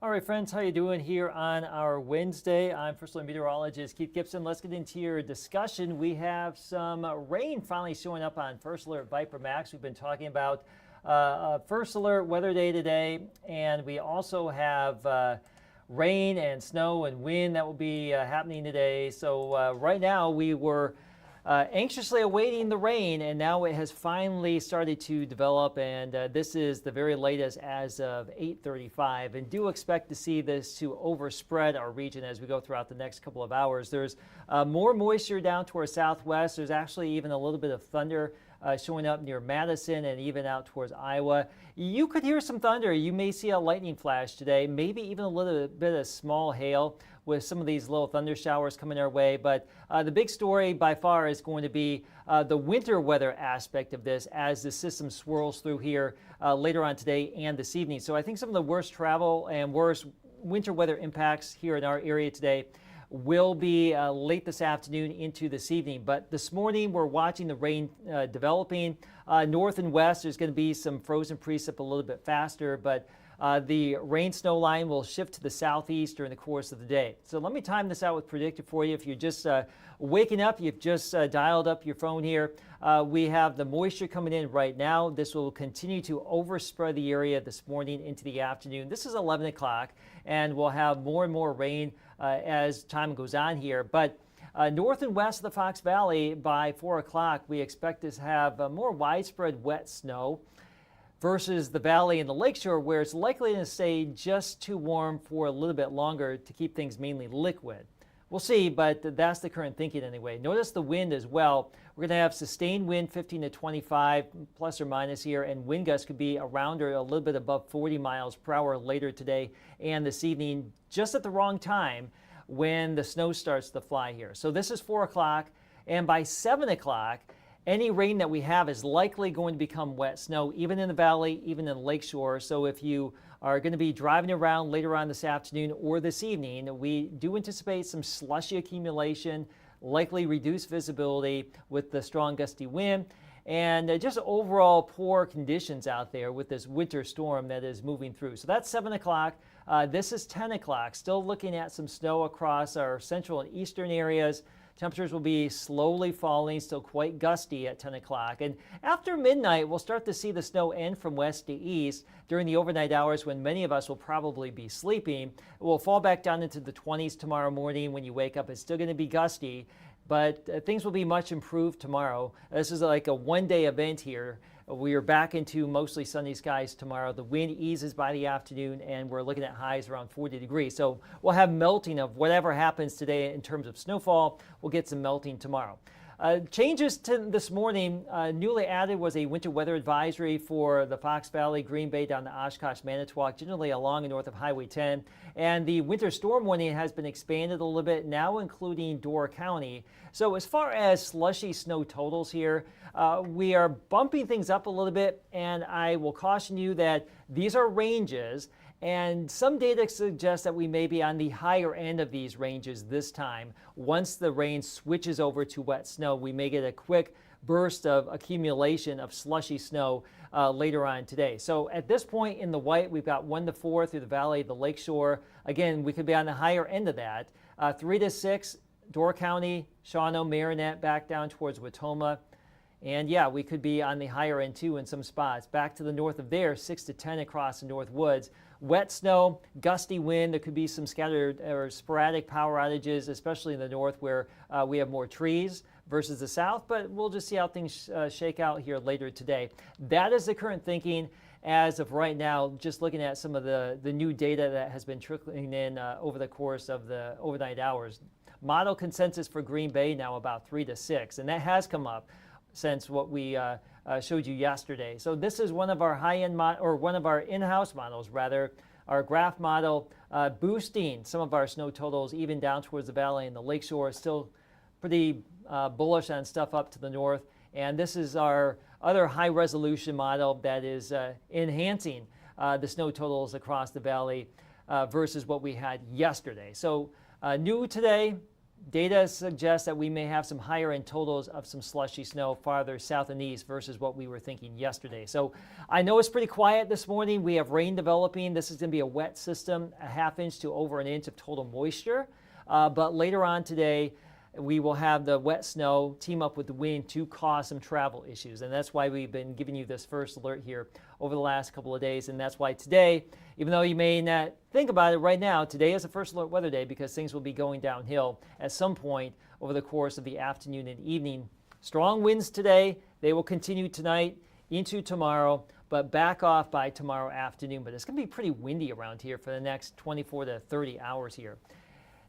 All right, friends, how you doing here on our Wednesday? I'm First Alert Meteorologist Keith Gibson. Let's get into your discussion. We have some rain finally showing up on First Alert Viper Max. We've been talking about First Alert weather day today, and we also have rain and snow and wind that will be happening today. So right now we were anxiously awaiting the rain, and now it has finally started to develop, and this is the very latest as of 8:35, and do expect to see this to overspread our region as we go throughout the next couple of hours. There's more moisture down towards southwest. There's actually even a little bit of thunder showing up near Madison and even out towards Iowa. You could hear some thunder. You may see a lightning flash today, maybe even a little bit of small hail with some of these little thunder showers coming our way. But the big story by far is going to be the winter weather aspect of this as the system swirls through here later on today and this evening. So I think some of the worst travel and worst winter weather impacts here in our area today will be late this afternoon into this evening. But this morning we're watching the rain developing north and west. There's going to be some frozen precip a little bit faster, but the rain snow line will shift to the southeast during the course of the day. So let me time this out with predictive for you. If you're just waking up, you've just dialed up your phone here. We have the moisture coming in right now. This will continue to overspread the area this morning into the afternoon. This is 11 o'clock, and we'll have more and more rain as time goes on here. But north and west of the Fox Valley by 4 o'clock, we expect to have more widespread wet snow versus the valley and the lakeshore, where it's likely to stay just too warm for a little bit longer to keep things mainly liquid. We'll see, but that's the current thinking anyway. Notice the wind as well. We're going to have sustained wind 15 to 25 plus or minus here, and wind gusts could be around or a little bit above 40 miles per hour later today and this evening, just at the wrong time when the snow starts to fly here. So this is 4 o'clock, and by 7 o'clock, any rain that we have is likely going to become wet snow, even in the valley, even in the lakeshore. So if you are going to be driving around later on this afternoon or this evening, we do anticipate some slushy accumulation, likely reduced visibility with the strong gusty wind, and just overall poor conditions out there with this winter storm that is moving through. So that's 7 o'clock. This is 10 o'clock. Still looking at some snow across our central and eastern areas. Temperatures will be slowly falling, still quite gusty at 10 o'clock. And after midnight, we'll start to see the snow end from west to east during the overnight hours when many of us will probably be sleeping. It will fall back down into the 20s tomorrow morning when you wake up. It's still going to be gusty, but things will be much improved tomorrow. This is like a one-day event here. We are back into mostly sunny skies tomorrow. The wind eases by the afternoon, and we're looking at highs around 40 degrees. So we'll have melting of whatever happens today in terms of snowfall. We'll get some melting tomorrow. Changes to this morning, newly added was a winter weather advisory for the Fox Valley, Green Bay, down to Oshkosh, Manitowoc, generally along and north of Highway 10. And the winter storm warning has been expanded a little bit, now including Door County. So as far as slushy snow totals here, we are bumping things up a little bit, and I will caution you that these are ranges, and some data suggests that we may be on the higher end of these ranges this time. Once the rain switches over to wet snow, we may get a quick burst of accumulation of slushy snow later on today. So at this point in the white, we've got 1 to 4 through the valley, the lakeshore. Again, we could be on the higher end of that. 3 to 6, Door County, Shawano, Marinette, back down towards Watoma. And yeah, we could be on the higher end too in some spots. Back to the north of there, 6 to 10 across the North Woods. Wet snow, gusty wind. There could be some scattered or sporadic power outages, especially in the north where we have more trees versus the south. But we'll just see how things shake out here later today. That is the current thinking as of right now, just looking at some of the new data that has been trickling in over the course of the overnight hours. Model consensus for Green Bay now about 3 to 6, and that has come up since what we showed you yesterday. So this is one of our high-end or one of our in-house models, rather, our graph model, boosting some of our snow totals even down towards the valley and the lakeshore. Still pretty bullish on stuff up to the north. And this is our other high-resolution model that is enhancing the snow totals across the valley versus what we had yesterday. So new today, data suggests that we may have some higher end totals of some slushy snow farther south and east versus what we were thinking yesterday. So I know it's pretty quiet this morning. We have rain developing. This is going to be a wet system, a ½ inch to over an inch of total moisture. But later on today, we will have the wet snow team up with the wind to cause some travel issues. And that's why we've been giving you this first alert here over the last couple of days. And that's why today, even though you may not think about it right now, today is the first alert weather day because things will be going downhill at some point over the course of the afternoon and evening. Strong winds today. They will continue tonight into tomorrow, but back off by tomorrow afternoon. But it's going to be pretty windy around here for the next 24 to 30 hours here.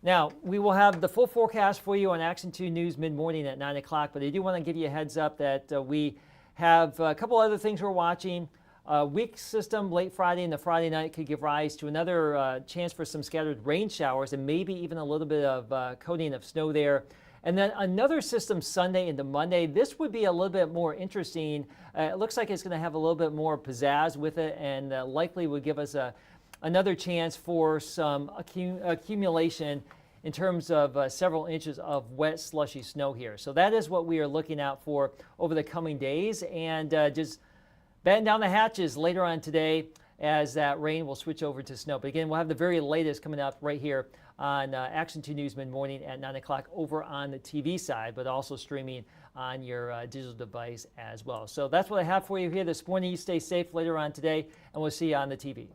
Now, we will have the full forecast for you on Action 2 News mid-morning at 9 o'clock, but I do want to give you a heads up that we have a couple other things we're watching. Weak system late Friday and the Friday night could give rise to another chance for some scattered rain showers and maybe even a little bit of coating of snow there. And then another system Sunday into Monday. This would be a little bit more interesting. It looks like it's going to have a little bit more pizzazz with it and likely would give us another chance for some accumulation in terms of several inches of wet, slushy snow here. So that is what we are looking out for over the coming days. And just batten down the hatches later on today as that rain will switch over to snow. But again, we'll have the very latest coming up right here on Action 2 News mid-morning at 9 o'clock over on the TV side, but also streaming on your digital device as well. So that's what I have for you here this morning. You stay safe later on today, and we'll see you on the TV.